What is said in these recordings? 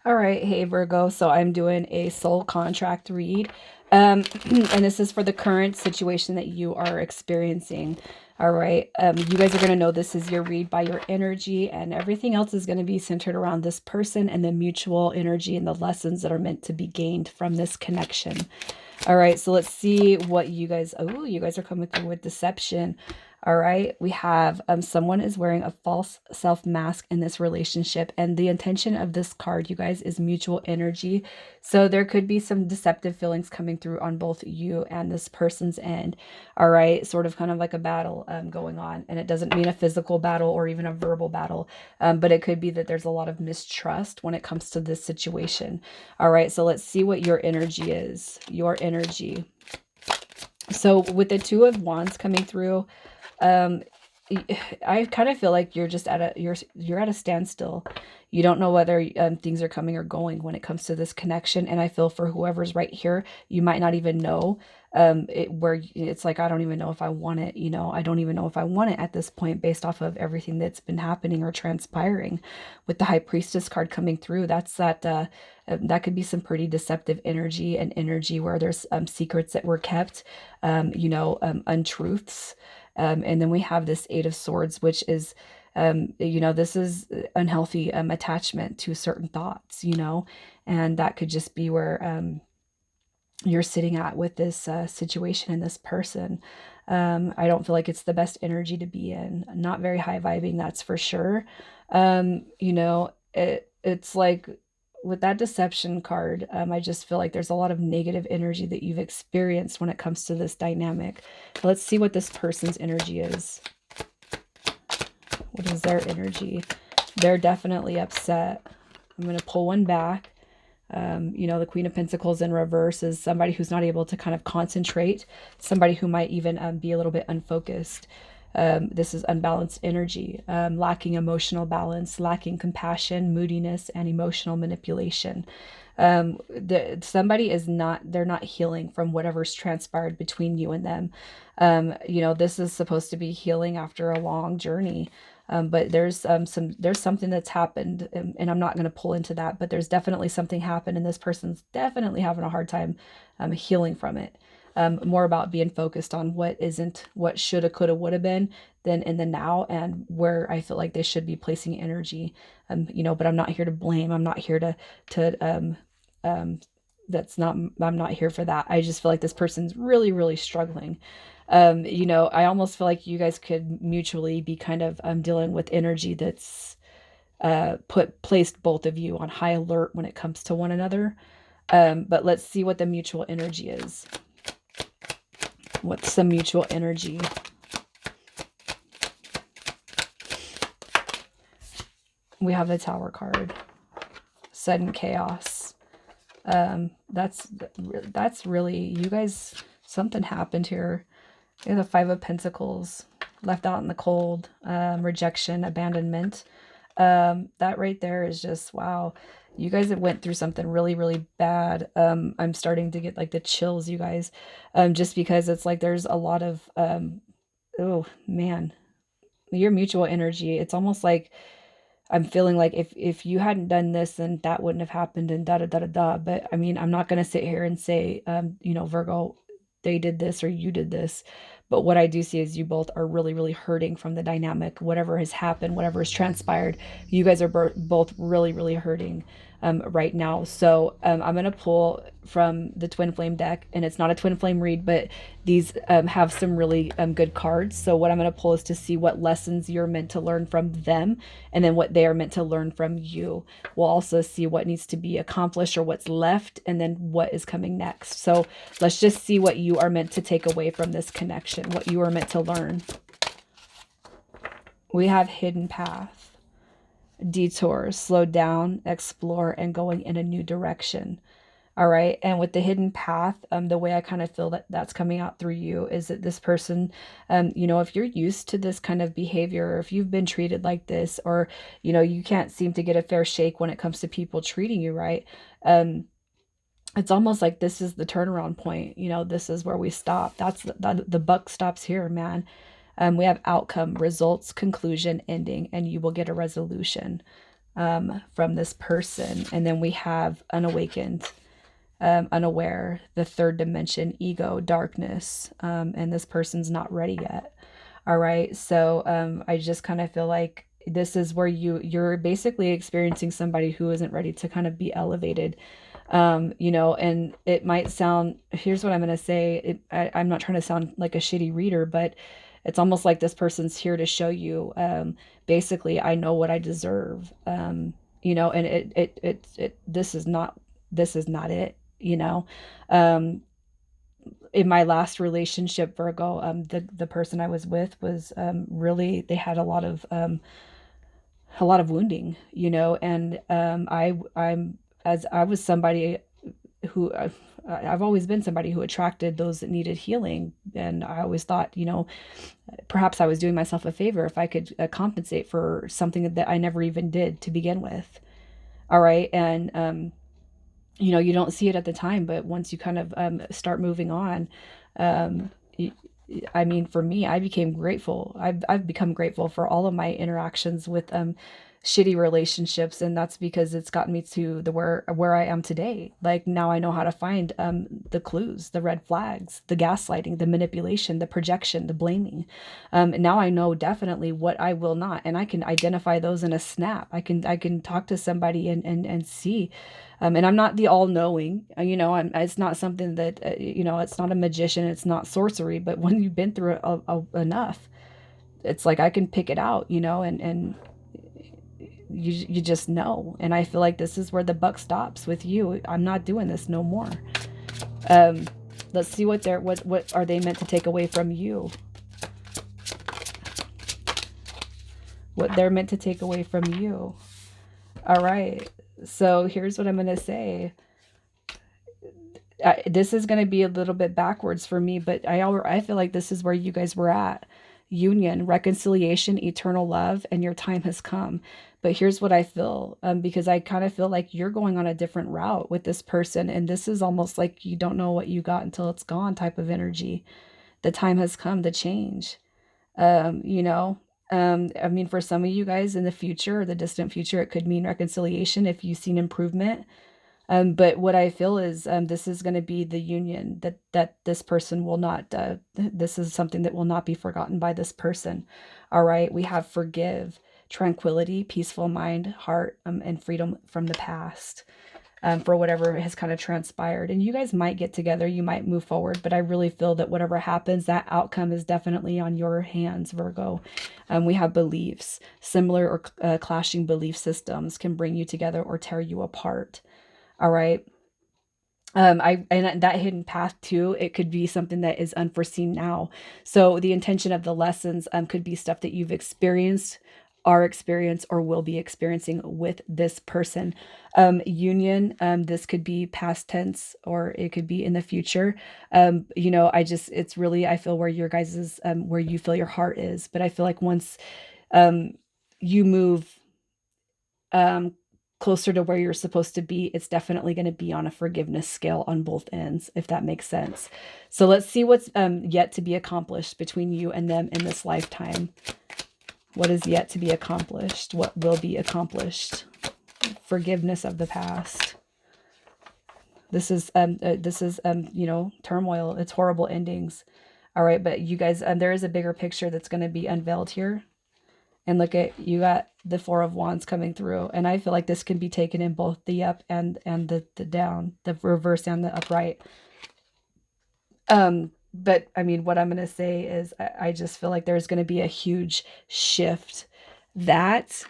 All right, hey Virgo. So I'm doing a soul contract read. And this is for the current situation that you are experiencing. All right. You guys are going to know this is your read by your energy, and everything else is going to be centered around this person and the mutual energy and the lessons that are meant to be gained from this connection. All right, so let's see what you guys, oh, you guys are coming through with deception. All right, we have someone is wearing a false self mask in this relationship, and the intention of this card, you guys, is mutual energy. So there could be some deceptive feelings coming through on both you and this person's end. All right, sort of kind of like a battle going on, and it doesn't mean a physical battle or even a verbal battle, but it could be that there's a lot of mistrust when it comes to this situation. All right, so let's see what your energy is. Your energy. So with the Two of Wands coming through, um, I kind of feel like you're just at you're at a standstill. You don't know whether things are coming or going when it comes to this connection. And I feel for whoever's right here, you might not even know where it's like, I don't even know if I want it. I don't even know if I want it at this point based off of everything that's been happening or transpiring with the High Priestess card coming through. That's that could be some pretty deceptive energy, and energy where there's secrets that were kept, untruths. And then we have this Eight of Swords, which is, this is unhealthy attachment to certain thoughts, and that could just be where you're sitting at with this situation and this person. I don't feel like it's the best energy to be in. Not very high vibing, that's for sure. It's like with that deception card, I just feel like there's a lot of negative energy that you've experienced when it comes to this dynamic. Let's see what this person's energy is. What is their energy? They're definitely upset. I'm going to pull one back. The Queen of Pentacles in reverse is somebody who's not able to kind of concentrate, somebody who might even be a little bit unfocused. This is unbalanced energy, lacking emotional balance, lacking compassion, moodiness, and emotional manipulation. Somebody is not, they're not healing from whatever's transpired between you and them. This is supposed to be healing after a long journey. But there's something that's happened, and I'm not going to pull into that, but there's definitely something happened, and this person's definitely having a hard time healing from it. More about being focused on what shoulda, coulda, woulda been than in the now, and where I feel like they should be placing energy. But I'm not here to blame. I'm not here to um, that's not, I'm not here for that. I just feel like this person's really, really struggling. I almost feel like you guys could mutually be kind of dealing with energy that's placed both of you on high alert when it comes to one another. But let's see what the mutual energy is. What's the mutual energy? We have the Tower card. Sudden chaos. That's really, you guys, something happened here. You have the Five of Pentacles, left out in the cold, rejection, abandonment. That right there is just, wow. You guys have went through something really, really bad. I'm starting to get like the chills, you guys, just because it's like there's a lot of, oh man, your mutual energy. It's almost like I'm feeling like if you hadn't done this, then that wouldn't have happened, and da da da da da. But I mean, I'm not gonna sit here and say, Virgo, they did this or you did this. But what I do see is you both are really, really hurting from the dynamic. Whatever has happened, whatever has transpired, you guys are both really, really hurting right now. So I'm going to pull from the Twin Flame deck, and it's not a Twin Flame read, but these have some really good cards. So what I'm going to pull is to see what lessons you're meant to learn from them, and then what they are meant to learn from you. We'll also see what needs to be accomplished or what's left, and then what is coming next. So let's just see what you are meant to take away from this connection, what you are meant to learn. We have hidden path. Detour, slow down, explore, and going in a new direction. All right. And with the hidden path, the way I kind of feel that that's coming out through you is that this person, if you're used to this kind of behavior, or if you've been treated like this, or, you can't seem to get a fair shake when it comes to people treating you right. It's almost like this is the turnaround point. This is where we stop. That's the buck stops here, man. We have outcome, results, conclusion, ending, and you will get a resolution. from this person. And then we have unawakened, unaware, the third dimension, ego, darkness, and this person's not ready yet. All right. So I just kind of feel like this is where you're basically experiencing somebody who isn't ready to kind of be elevated. You know, and it might sound, here's what I'm going to say. I'm not trying to sound like a shitty reader, but it's almost like this person's here to show you, basically, I know what I deserve. You know, and this is not it, you know. Um, in my last relationship, Virgo, the person I was with was, really, they had a lot of wounding, you know, and I'm as I was somebody who I've always been somebody who attracted those that needed healing, and I always thought, you know, perhaps I was doing myself a favor if I could compensate for something that I never even did to begin with. All right, and you know, you don't see it at the time, but once you kind of start moving on, um, I mean, for me, I became grateful. I've become grateful for all of my interactions with shitty relationships, and that's because it's gotten me to the where I am today. Like now I know how to find the clues, the red flags, the gaslighting, the manipulation, the projection, the blaming. And now I know definitely what I will not, and I can identify those in a snap. I can talk to somebody and see. And I'm not the all-knowing, you know, it's not something that, you know, it's not a magician, it's not sorcery, but when you've been through it enough, it's like I can pick it out, you know, and you just know. And I feel like this is where the buck stops with you. I'm not doing this no more. Um, let's see what are they meant to take away from you? What they're meant to take away from you. All right. So here's what I'm going to say. This is going to be a little bit backwards for me, but I feel like this is where you guys were at. Union, reconciliation, eternal love, and your time has come. But here's what I feel, because I kind of feel like you're going on a different route with this person, and this is almost like you don't know what you got until it's gone type of energy. The time has come to change. You know, I mean, for some of you guys in the future, or the distant future, it could mean reconciliation if you've seen improvement. But what I feel is, this is going to be the union that this person will not, this is something that will not be forgotten by this person. All right. We have forgive, tranquility, peaceful mind, heart, and freedom from the past, for whatever has kind of transpired. And you guys might get together, you might move forward, but I really feel that whatever happens, that outcome is definitely on your hands, Virgo. We have beliefs, similar or clashing belief systems can bring you together or tear you apart. All right. And that hidden path too, it could be something that is unforeseen now. So the intention of the lessons could be stuff that you've experienced, are experienced, or will be experiencing with this person. Union, this could be past tense or it could be in the future. You know, it's really, I feel where your guys's, where you feel your heart is. But I feel like once um, you move um, closer to where you're supposed to be, it's definitely going to be on a forgiveness scale on both ends, if that makes sense. So let's see what's yet to be accomplished between you and them in this lifetime. What is yet to be accomplished? What will be accomplished? Forgiveness of the past. This is you know, turmoil. It's horrible endings. All right, but you guys, there is a bigger picture that's going to be unveiled here. And look at, you got the Four of Wands coming through. And I feel like this can be taken in both the up and the down, the reverse and the upright. But I mean, what I'm going to say is I just feel like there's going to be a huge shift that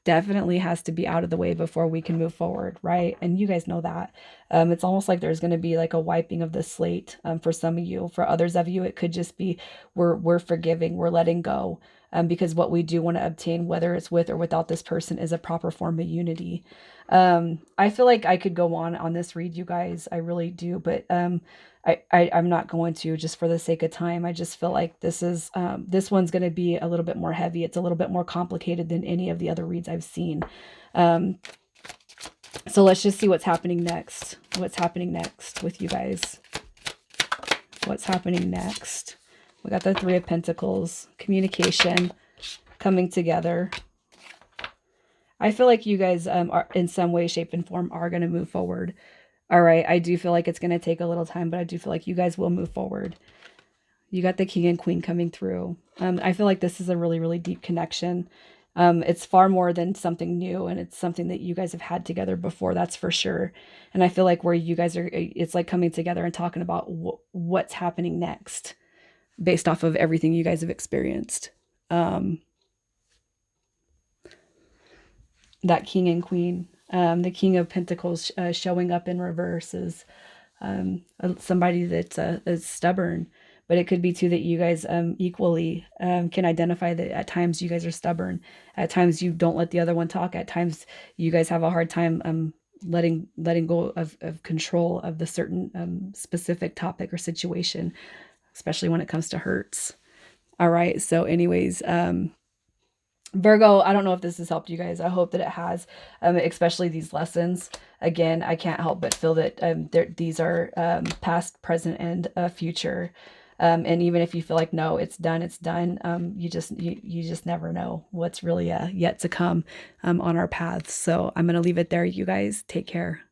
definitely has to be out of the way before we can move forward, right? And you guys know that. It's almost like there's going to be like a wiping of the slate, for some of you. For others of you, it could just be we're forgiving, we're letting go, because what we do want to obtain, whether it's with or without this person, is a proper form of unity. I feel like I could go on this read, you guys. I really do, but I'm not going to, just for the sake of time. I just feel like this one's going to be a little bit more heavy. It's a little bit more complicated than any of the other reads I've seen. So let's just see what's happening next. What's happening next with you guys? What's happening next? We got the Three of Pentacles, communication, coming together. I feel like you guys are in some way, shape, and form are going to move forward. All right. I do feel like it's going to take a little time, but I do feel like you guys will move forward. You got the king and queen coming through. I feel like this is a really, really deep connection. It's far more than something new, and it's something that you guys have had together before, that's for sure. And I feel like where you guys are, it's like coming together and talking about what's happening next based off of everything you guys have experienced. Um, that king and queen, the king of pentacles showing up in reverse is somebody that's is stubborn, but it could be too that you guys equally can identify that at times you guys are stubborn, at times you don't let the other one talk, at times you guys have a hard time letting go of control of the certain specific topic or situation, especially when it comes to hurts. All right, so anyways, Virgo, I don't know if this has helped you guys. I hope that it has, especially these lessons. Again, I can't help but feel that these are past, present, and future. And even if you feel like, no, it's done, it's done, you just never know what's really yet to come on our paths. So I'm going to leave it there. You guys take care.